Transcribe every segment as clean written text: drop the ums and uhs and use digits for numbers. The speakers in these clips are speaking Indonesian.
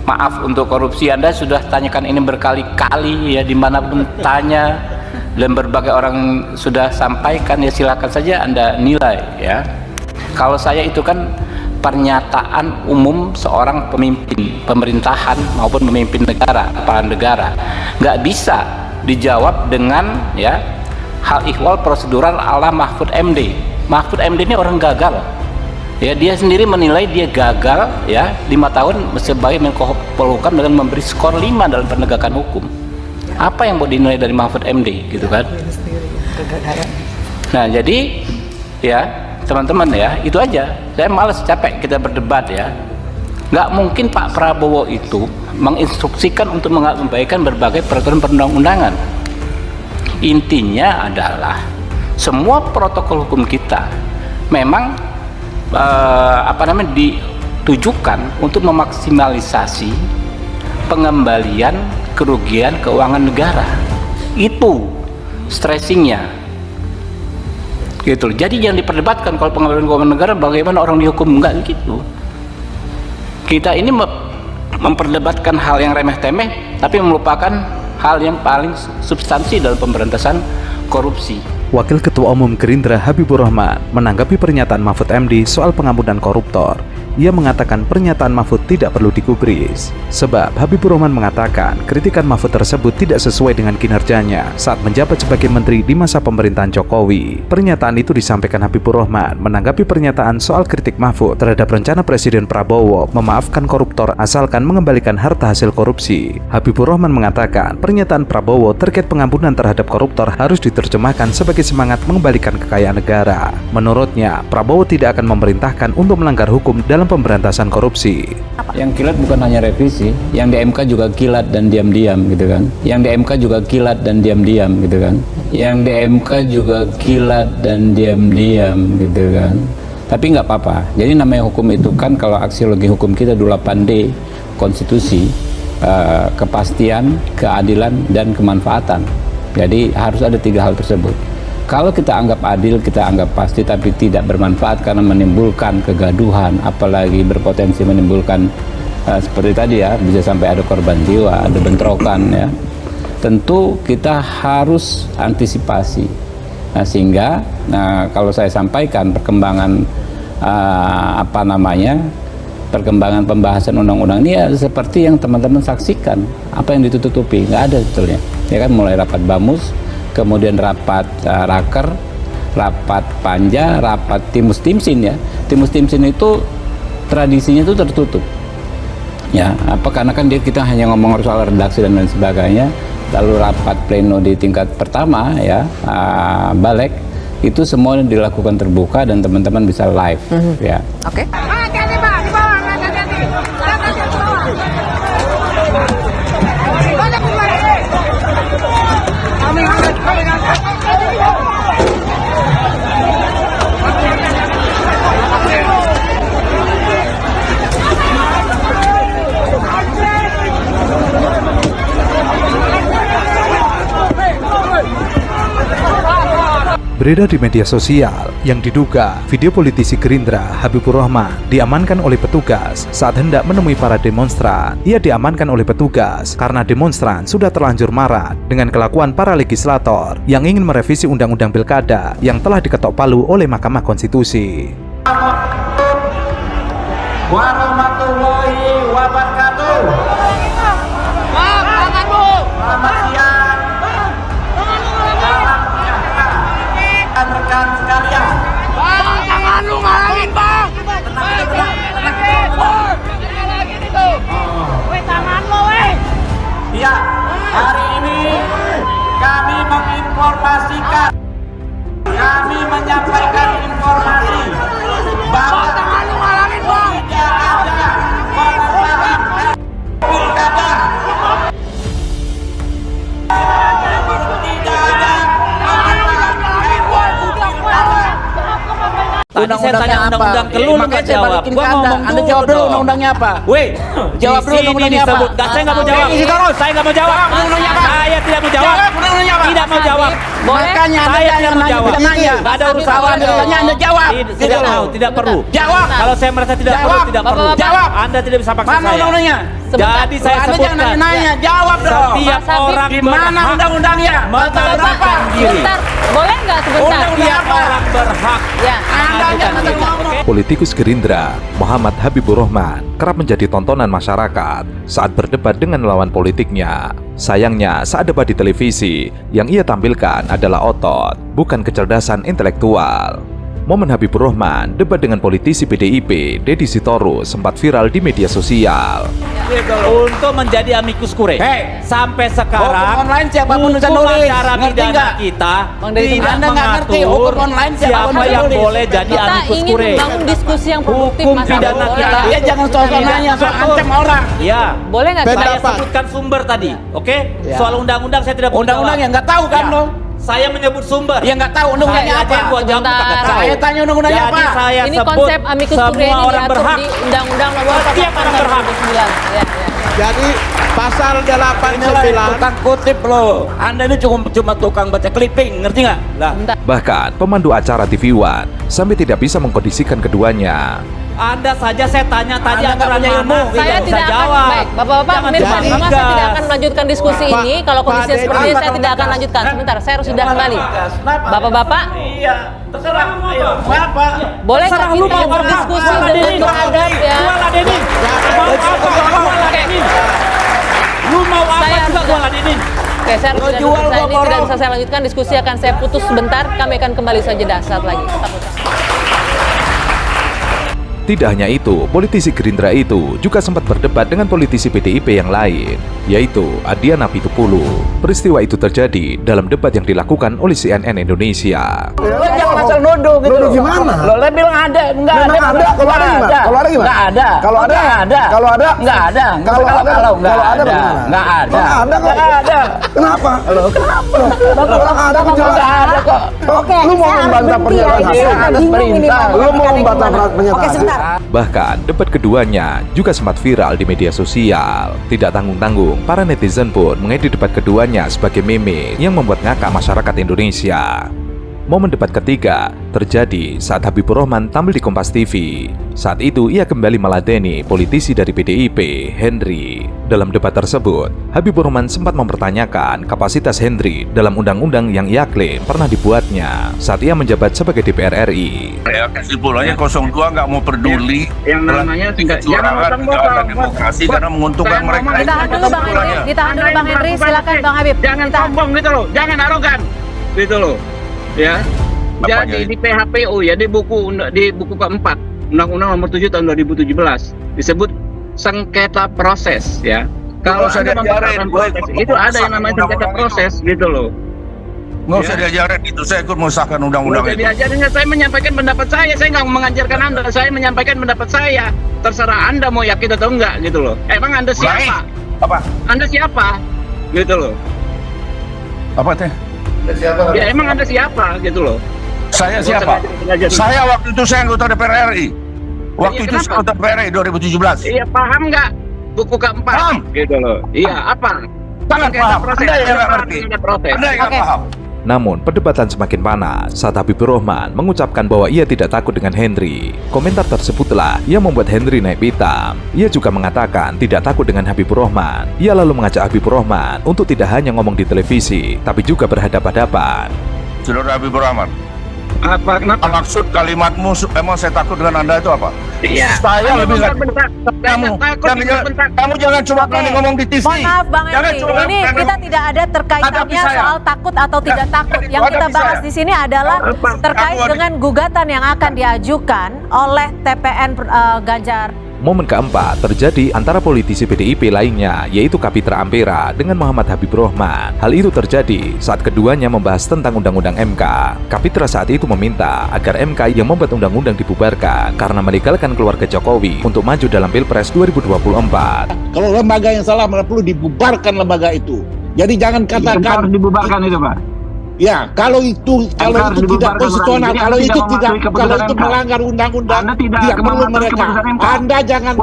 Maaf untuk korupsi, Anda sudah tanyakan ini berkali-kali ya, dimanapun tanya dan berbagai orang sudah sampaikan, ya silakan saja Anda nilai ya. Kalau saya itu kan pernyataan umum seorang pemimpin pemerintahan maupun pemimpin negara, kepala negara, nggak bisa dijawab dengan ya hal ihwal prosedural ala Mahfud MD. Mahfud MD ini orang gagal. Ya, dia sendiri menilai dia gagal ya 5 tahun sebagai Menko Polhukam dengan memberi skor 5 dalam penegakan hukum. Apa yang mau dinilai dari Mahfud MD gitu kan? Nah, jadi ya teman-teman ya, itu aja. Saya malas, capek kita berdebat ya. Nggak mungkin Pak Prabowo itu menginstruksikan untuk mengabaikan berbagai peraturan perundang-undangan. Intinya adalah semua protokol hukum kita memang ditujukan untuk memaksimalisasi pengembalian kerugian keuangan negara. Itu stressingnya gitu. Jadi yang diperdebatkan kalau pengembalian keuangan negara bagaimana orang dihukum, enggak gitu. Kita ini memperdebatkan hal yang remeh-temeh tapi melupakan hal yang paling substansi dalam pemberantasan korupsi. Wakil Ketua Umum Gerindra Habibur Rahman menanggapi pernyataan Mahfud MD soal pengampunan koruptor. Ia mengatakan pernyataan Mahfud tidak perlu digubris. Sebab Habibur Rahman mengatakan kritikan Mahfud tersebut tidak sesuai dengan kinerjanya saat menjabat sebagai menteri di masa pemerintahan Jokowi. Pernyataan itu disampaikan Habibur Rahman menanggapi pernyataan soal kritik Mahfud terhadap rencana Presiden Prabowo memaafkan koruptor asalkan mengembalikan harta hasil korupsi. Habibur Rahman mengatakan pernyataan Prabowo terkait pengampunan terhadap koruptor harus diterjemahkan sebagai semangat mengembalikan kekayaan negara. Menurutnya, Prabowo tidak akan memerintahkan untuk melanggar hukum dalam pemberantasan korupsi. Yang kilat bukan hanya revisi, yang di MK juga kilat dan diam-diam gitu kan. Yang di MK juga kilat dan diam-diam gitu kan. Yang di MK juga kilat dan diam-diam gitu kan. Tapi nggak apa-apa. Jadi namanya hukum itu kan, kalau aksiologi hukum kita 8D, konstitusi, kepastian, keadilan, dan kemanfaatan. Jadi harus ada 3 hal tersebut. Kalau kita anggap adil, kita anggap pasti, tapi tidak bermanfaat karena menimbulkan kegaduhan, apalagi berpotensi menimbulkan seperti tadi ya, bisa sampai ada korban jiwa, ada bentrokan ya. Tentu kita harus antisipasi. Nah, sehingga kalau saya sampaikan perkembangan perkembangan pembahasan undang-undang ini ya seperti yang teman-teman saksikan. Apa yang ditutupi? Nggak ada sebetulnya. Ya kan, mulai rapat Bamus, kemudian rapat Raker, rapat Panja, rapat Timus Timsin ya. Timus Timsin itu tradisinya itu tertutup. Ya, karena kan kita hanya ngomong soal redaksi dan lain sebagainya. Lalu rapat pleno di tingkat pertama ya, Balek, itu semua dilakukan terbuka dan teman-teman bisa live ya. Oke. Beredar di media sosial yang diduga video politisi Gerindra Habibur Rahman diamankan oleh petugas saat hendak menemui para demonstran. Ia diamankan oleh petugas karena demonstran sudah terlanjur marah dengan kelakuan para legislator yang ingin merevisi Undang-Undang Pilkada yang telah diketok palu oleh Mahkamah Konstitusi. Warahmatullahi wabarakatuh. Selamat siang. Rekan sekalian, Bang, jangan lu ngalangin, Bang. Tangan lo, weh. iya, hari ini kami menginformasikan, kami menyampaikan informasi bahwa Tangan lu ngalangin, Bang. tidak ada perubahan pilkada. Tadi saya tanya undang-undang ke lu nggak jawab. Gua ngomong Anda jawab dulu undang-undangnya apa? Weh, Jawab dulu undang-undangnya apa? Saya nggak mau jawab. Saya nggak mau jawab. Undang-undangnya apa? Saya tidak mau jawab. Undang-undangnya apa? Tidak mau jawab. Makanya Anda Saya jangan tidak mau nanya, jawab. tidak nanya. Nggak ada urusan. Kalau Anda tanya, Anda jawab. Tidak mau, tidak perlu. Jawab. Kalau saya merasa tidak perlu, tidak perlu. Jawab. Anda tidak bisa paksa Mana saya. undang-undangnya? Jadi saya Anda jangan sebutkan. nanya, jawab dong. Setiap Mas Habib, orang Di mana berhak undang-undangnya? Pasal berapa? mengajukan diri. Sebentar, boleh nggak sebentar? Undang-undang Setiap apa? orang berhak Ya. Anda mengajukan jangan diri. ngomong. Oke? Politikus Gerindra, Muhammad Habibur Rahman, kerap menjadi tontonan masyarakat saat berdebat dengan lawan politiknya. Sayangnya, saat debat di televisi, yang ia tampilkan adalah otot, bukan kecerdasan intelektual. Momen Habibur Rahman debat dengan politisi PDIP, Deddy Sitorus, sempat viral di media sosial. Untuk menjadi amicus curiae. Hei, Sampai sekarang hukum online siapapun bisa hukum nulis. acara Ngerti pidana nggak? kita Bang Deddy, tidak Anda nggak ngerti mengatur hukum online siapapun siapa bisa yang nulis. boleh jadi Kita amicus ingin curiae. membangun diskusi yang produktif, Hukum Mas pidana Habib. kita. Dia jangan sosok nanya, sok ancam orang. Ya, Boleh nggak kita saya sebutkan sumber tadi, oke? Ya. Soal undang-undang saya tidak Undang-undang yang nggak tahu kan Ya. dong? Saya menyebut sumber. Ya nggak tahu undang-undangnya Saya aja apa. yang gua jawab, Sebentar. kagak tahu. Saya tanya undang-undangnya Jadi apa? saya ini sebut konsep amicus curiae semua ini orang diatur berhak. di Undang-Undang Nomor Setiap 8 orang tahun berhak. 2009. Ya, ya. Jadi pasal Inilah 89 tukang kutip loh. Anda ini cuma tukang baca clipping, ngerti nggak? Lah, Bahkan pemandu acara TV One sampai tidak bisa mengkondisikan keduanya. Anda saja saya tanya tadi Anda nggak aturan punya ilmu. mana? Saya bisa tidak akan, jawab. baik, Bapak-Bapak, Jangan pemirsa, digas. maka saya tidak akan melanjutkan diskusi Pak- ini. Kalau Pak kondisinya Deddy, seperti ini, saya kalau tidak akan tegas. lanjutkan. Sebentar, saya harus sudah kembali. Kenapa? Bapak-bapak, Iya, terserah. Ayo, apa? boleh nggak Terserah lu kita mau apa? berdiskusi Jualan dengan Denny. beradab ya? Jualan Denny. Mau apa? Jualan Denny. Lu mau apa Saya juga harus- jualan Denny? Oke, saya harus Lo sudah jual, selesai. gua Ini tidak borong. bisa saya lanjutkan. Diskusi akan saya putus sebentar. Kami akan kembali saja saat lagi. Tetap bersama. Tidak hanya itu, politisi Gerindra itu juga sempat berdebat dengan politisi PDIP yang lain, yaitu Adiana Pitupulu. Peristiwa itu terjadi dalam debat yang dilakukan oleh CNN Indonesia. Lo jangan asal nuduh gitu. Nuduh gimana? Lo bilang ada, enggak Memang ada. ada, kalau ada gimana? Kalau ada gimana? Enggak ada. Kalau ada? Enggak ada. Kalau ada? Enggak ada. Kalau ada? enggak Kalau ada ada. bagaimana? Enggak ada. Kalau ada kok. Enggak ada. Kenapa? Lo kenapa? Kalau ada kok jelas. Enggak ada kok. Oke, lu mau membantah pernyataan Ini hasil? atas perintah. Lu mau membantah pernyataan hasil? Bahkan debat keduanya juga sempat viral di media sosial. Tidak tanggung-tanggung, para netizen pun mengedit debat keduanya sebagai meme yang membuat ngakak masyarakat Indonesia. Momen debat ketiga terjadi saat Habibur Rahman tampil di Kompas TV. Saat itu ia kembali meladeni politisi dari PDIP, Henry. Dalam debat tersebut, Habibur Rahman sempat mempertanyakan kapasitas Henry dalam undang-undang yang ia klaim pernah dibuatnya saat ia menjabat sebagai DPR RI. Ya, kesimpulannya 02 nggak mau peduli yang namanya tingkat kecurangan kejahatan demokrasi karena menguntungkan mereka. Ditahan dulu Bang Henry. Ditahan dulu Bang Henry. Silakan Bang Habib. Jangan Ditahan. sombong gitu loh, jangan arogan gitu loh ya. Apanya Jadi di PHPU ya, di buku keempat Undang-Undang Nomor 7 Tahun 2017 disebut sengketa proses ya. Kalau usah Anda diajarin, memperhatikan gua proses ikut itu ada yang namanya sengketa undang-undang proses gitu loh. Nggak usah diajarin itu, saya ikut mengesahkan undang-undang Udah itu. diajarin, saya menyampaikan pendapat saya nggak mengajarkan Anda, saya menyampaikan pendapat saya. Terserah Anda mau yakin atau enggak gitu loh. Emang Anda Ulangi. siapa? Apa? Anda siapa? Gitu loh. Apa teh? Ya emang Anda siapa gitu loh. Saya Nggak usah siapa? ngajarin. Saya waktu itu saya anggota DPR RI. Waktu Iya, itu saya kenapa? anggota DPR RI 2017. Iya, paham nggak buku keempat? Paham. Gitu loh. Iya, apa? Sangat Sengketa paham. proses. Anda yang nggak Ada ngerti. sengketa proses. Anda yang nggak Oke. paham. Namun, perdebatan semakin panas saat Habibur Rahman mengucapkan bahwa ia tidak takut dengan Henry. Komentar tersebutlah yang membuat Henry naik pitam. Ia juga mengatakan tidak takut dengan Habibur Rahman. Ia lalu mengajak Habibur Rahman untuk tidak hanya ngomong di televisi, tapi juga berhadapan-hadapan. Saudara Habibur Rahman, Apa? Kenapa? maksud kalimatmu emang saya takut dengan Anda itu apa? Iya. Saya Anda lebih nggak bentak-bentak. kamu. Takut Kamu jangan, bentak. kamu jangan cuma berani ngomong di TV. Mohon maaf Bang Jangan Henry, cuma ini berani kita ngomong. tidak ada Hadapi terkaitannya saya. soal takut atau tidak takut. Yang kita Hadapi bahas saya. di sini adalah Apa? terkait Aku ada- dengan gugatan yang akan diajukan oleh TPN Ganjar. Momen keempat terjadi antara politisi PDIP lainnya, yaitu Kapitra Ampera dengan Muhammad Habibur Rahman. Hal itu terjadi saat keduanya membahas tentang Undang-Undang MK. Kapitra saat itu meminta agar MK yang membuat undang-undang dibubarkan karena melegalkan keluarga Jokowi untuk maju dalam Pilpres 2024. Kalau lembaga yang salah malah perlu dibubarkan lembaga itu. Jadi jangan Kenapa katakan harus dibubarkan itu, Pak? Ya, kalau itu tidak konstitusional, kalau itu melanggar undang-undang, tidak perlu mereka. Anda jangan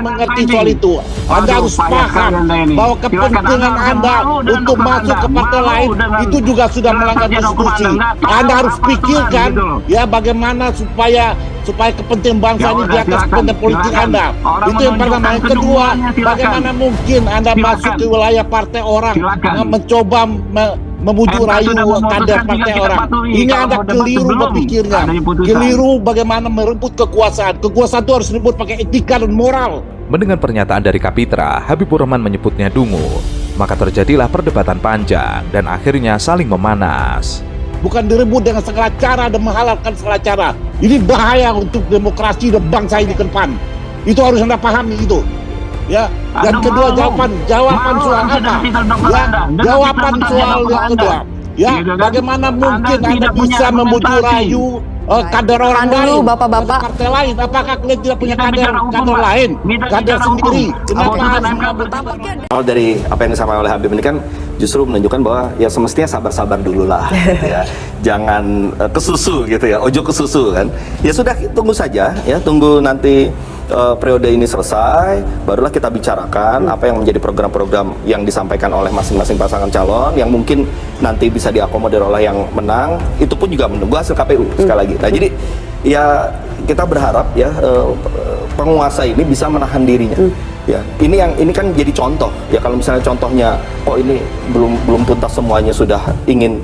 mengerti soal itu. Anda harus paham bahwa kepentingan Anda untuk masuk ke partai lain itu juga sudah melanggar konstitusi. Anda harus pikirkan ya bagaimana supaya kepentingan bangsa ini di atas kepentingan politik Anda. Itu yang pertama. Yang kedua, bagaimana mungkin Anda masuk ke wilayah partai orang mencoba memujuk rayu kader partai orang. Ini Anda keliru berpikirnya. Keliru bagaimana merebut kekuasaan. Kekuasaan itu harus direbut pakai etika dan moral. Mendengar pernyataan dari Kapitra, Habibur Rahman menyebutnya dungu. Maka terjadilah perdebatan panjang dan akhirnya saling memanas. Bukan direbut dengan segala cara dan menghalalkan segala cara. Ini bahaya untuk demokrasi dan bangsa ini ke depan. Itu harus Anda pahami itu. Ya, yang kedua jawaban soal apa? Ya, jawaban soal yang kedua. Ya, bagaimana mungkin Anda bisa membujuk rayu kader orang lain, Bapak-bapak. partai lain? Apakah kalian tidak punya kader lain, kader sendiri? Kenapa harus mengambil? Kalau dari apa yang disampaikan oleh Habib ini kan justru menunjukkan bahwa ya semestinya sabar-sabar dulu lah, ya. Jangan kesusu gitu ya, ojo kesusu kan. Ya sudah, tunggu saja ya, tunggu nanti periode ini selesai, barulah kita bicarakan apa yang menjadi program-program yang disampaikan oleh masing-masing pasangan calon yang mungkin nanti bisa diakomodir oleh yang menang. Itu pun juga menunggu hasil KPU sekali lagi. Nah jadi ya kita berharap ya penguasa ini bisa menahan dirinya. Ya ini kan jadi contoh ya, kalau misalnya contohnya ini belum tuntas semuanya sudah ingin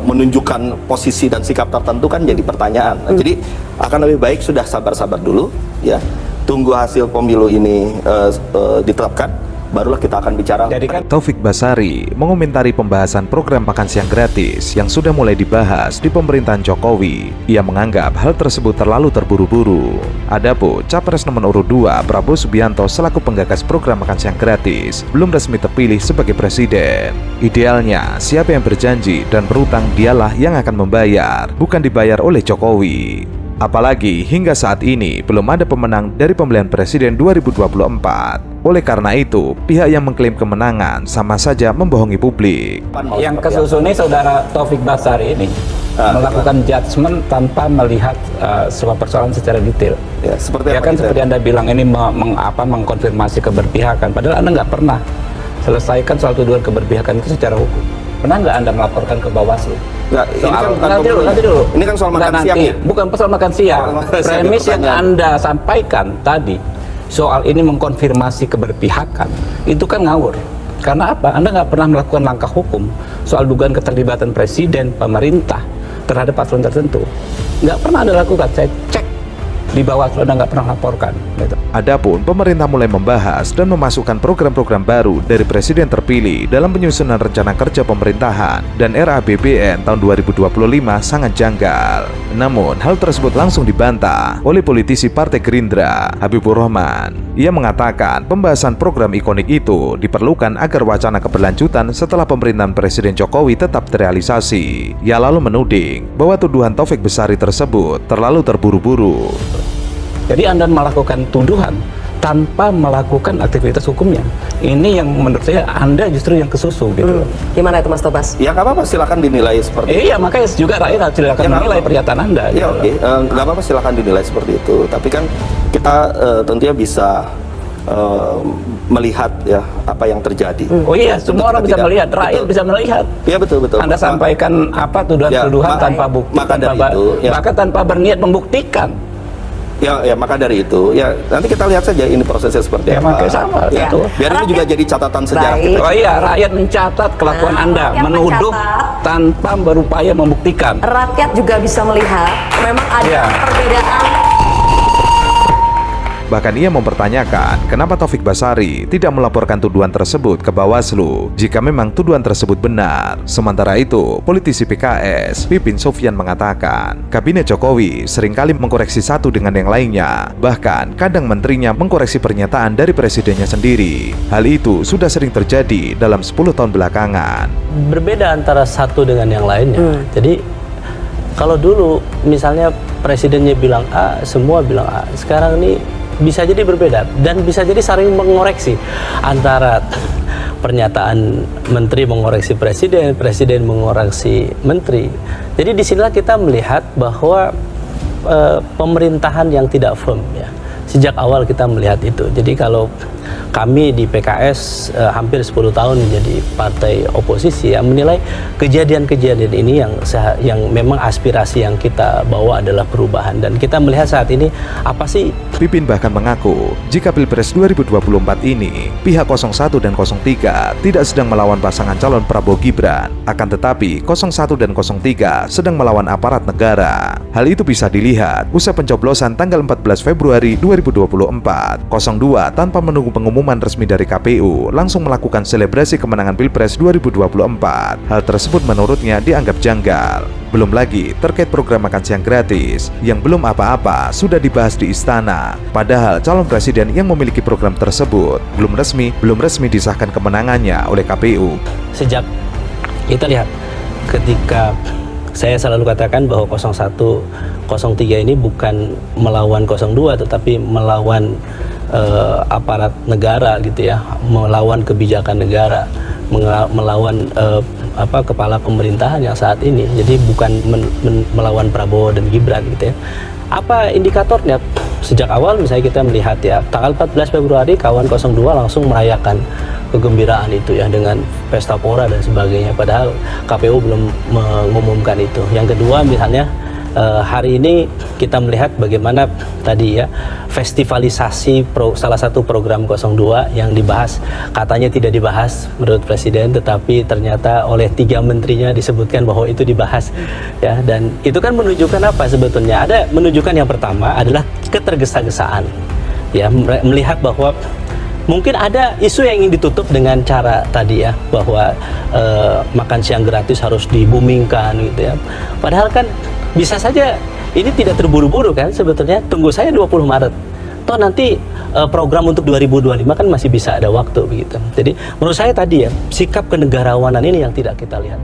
menunjukkan posisi dan sikap tertentu kan jadi pertanyaan. Nah, jadi akan lebih baik sudah sabar-sabar dulu ya, tunggu hasil pemilu ini ditetapkan, barulah kita akan bicara. Taufik Basari mengomentari pembahasan program makan siang gratis yang sudah mulai dibahas di pemerintahan Jokowi. Ia menganggap hal tersebut terlalu terburu-buru. Adapun Capres nomor urut 2 Prabowo Subianto selaku penggagas program makan siang gratis belum resmi terpilih sebagai presiden. Idealnya siapa yang berjanji dan berutang dialah yang akan membayar, bukan dibayar oleh Jokowi. Apalagi hingga saat ini belum ada pemenang dari pemilihan presiden 2024. Oleh karena itu, pihak yang mengklaim kemenangan sama saja membohongi publik. Yang kesusun ini saudara Taufik Basari ini melakukan judgement tanpa melihat sebuah persoalan secara detail. Ya, seperti ya kan seperti Anda bilang ini mengkonfirmasi keberpihakan, padahal Anda nggak pernah selesaikan soal tuduhan keberpihakan itu secara hukum. Pernah nggak Anda melaporkan ke Bawaslu? Nggak, ini kan bukan nanti dulu. Ini kan soal makan siang ya? Bukan soal makan siang. Premis yang Anda sampaikan tadi soal ini mengkonfirmasi keberpihakan itu kan ngawur. Karena apa? Anda nggak pernah melakukan langkah hukum soal dugaan keterlibatan presiden, pemerintah terhadap paslon tertentu. Nggak pernah Anda lakukan. Saya cek di Bawaslu, Anda nggak pernah laporkan. Gitu. Adapun pemerintah mulai membahas dan memasukkan program-program baru dari presiden terpilih dalam penyusunan rencana kerja pemerintahan dan RAPBN tahun 2025 sangat janggal. Namun hal tersebut langsung dibantah oleh politisi Partai Gerindra, Habibur Rahman. Ia mengatakan pembahasan program ikonik itu diperlukan agar wacana keberlanjutan setelah pemerintahan Presiden Jokowi tetap terrealisasi. Ia lalu menuding bahwa tuduhan Taufik Basari tersebut terlalu terburu-buru. Jadi Anda melakukan tuduhan tanpa melakukan aktivitas hukumnya. Ini yang menurut saya Anda justru yang kesusu gitu. Gimana itu Mas Tobas? Ya nggak apa-apa, silakan dinilai seperti itu. Iya, makanya juga rakyat silakan menilai pernyataan Anda. Ya oke, nggak apa-apa, silakan dinilai seperti itu. Tapi kan kita tentunya bisa melihat ya apa yang terjadi. Oh iya, semua orang bisa melihat, rakyat bisa melihat. Iya betul. Anda sampaikan apa tuduhan-tuduhan tanpa bukti, bahkan tanpa berniat membuktikan. Ya maka dari itu ya nanti kita lihat saja ini prosesnya seperti apa. Makanya sama. Ya. Biar ini juga jadi catatan sejarah kita. Oh iya, rakyat mencatat kelakuan Anda, menuduh tanpa berupaya membuktikan. Rakyat juga bisa melihat memang ada perbedaan. Bahkan ia mempertanyakan kenapa Taufik Basari tidak melaporkan tuduhan tersebut ke Bawaslu jika memang tuduhan tersebut benar. Sementara itu, politisi PKS, Pipin Sofian mengatakan, Kabinet Jokowi seringkali mengkoreksi satu dengan yang lainnya. Bahkan, kadang menterinya mengkoreksi pernyataan dari presidennya sendiri. Hal itu sudah sering terjadi dalam 10 tahun belakangan. Berbeda antara satu dengan yang lainnya. Jadi, kalau dulu misalnya presidennya bilang A, semua bilang A. Sekarang ini bisa jadi berbeda dan bisa jadi saling mengoreksi antara pernyataan menteri mengoreksi presiden, presiden mengoreksi menteri. Jadi disinilah kita melihat bahwa pemerintahan yang tidak firm ya. Sejak awal kita melihat itu. Jadi kalau kami di PKS hampir 10 tahun menjadi partai oposisi ya, menilai kejadian-kejadian ini yang memang aspirasi yang kita bawa adalah perubahan, dan kita melihat saat ini apa sih. Pipin bahkan mengaku jika Pilpres 2024 ini pihak 01 dan 03 tidak sedang melawan pasangan calon Prabowo Gibran, akan tetapi 01 dan 03 sedang melawan aparat negara. Hal itu bisa dilihat usai pencoblosan tanggal 14 Februari 2024. 02 tanpa menunggu pengumuman resmi dari KPU langsung melakukan selebrasi kemenangan Pilpres 2024. Hal tersebut menurutnya dianggap janggal. Belum lagi terkait program makan siang gratis yang belum apa-apa sudah dibahas di istana. Padahal calon presiden yang memiliki program tersebut belum resmi disahkan kemenangannya oleh KPU. Sejak kita lihat ketika saya selalu katakan bahwa 01, 03 ini bukan melawan 02 tetapi melawan aparat negara gitu ya, melawan kebijakan negara, melawan kepala pemerintahan yang saat ini. Jadi bukan melawan Prabowo dan Gibran gitu ya. Apa indikatornya? Sejak awal misalnya kita melihat ya, tanggal 14 Februari kawan 02 langsung merayakan kegembiraan itu ya dengan pesta pora dan sebagainya, padahal KPU belum mengumumkan itu. Yang kedua misalnya hari ini kita melihat bagaimana tadi ya festivalisasi salah satu program 02 yang dibahas, katanya tidak dibahas menurut Presiden, tetapi ternyata oleh 3 menterinya disebutkan bahwa itu dibahas ya. Dan itu kan menunjukkan apa sebetulnya? Ada menunjukkan yang pertama adalah ketergesa-gesaan ya, melihat bahwa mungkin ada isu yang ingin ditutup dengan cara tadi ya, bahwa makan siang gratis harus dibumingkan gitu ya. Padahal kan bisa saja ini tidak terburu-buru kan sebetulnya. Tunggu saya 20 Maret. Toh nanti program untuk 2025 kan masih bisa ada waktu begitu. Jadi menurut saya tadi ya, sikap kenegarawanan ini yang tidak kita lihat.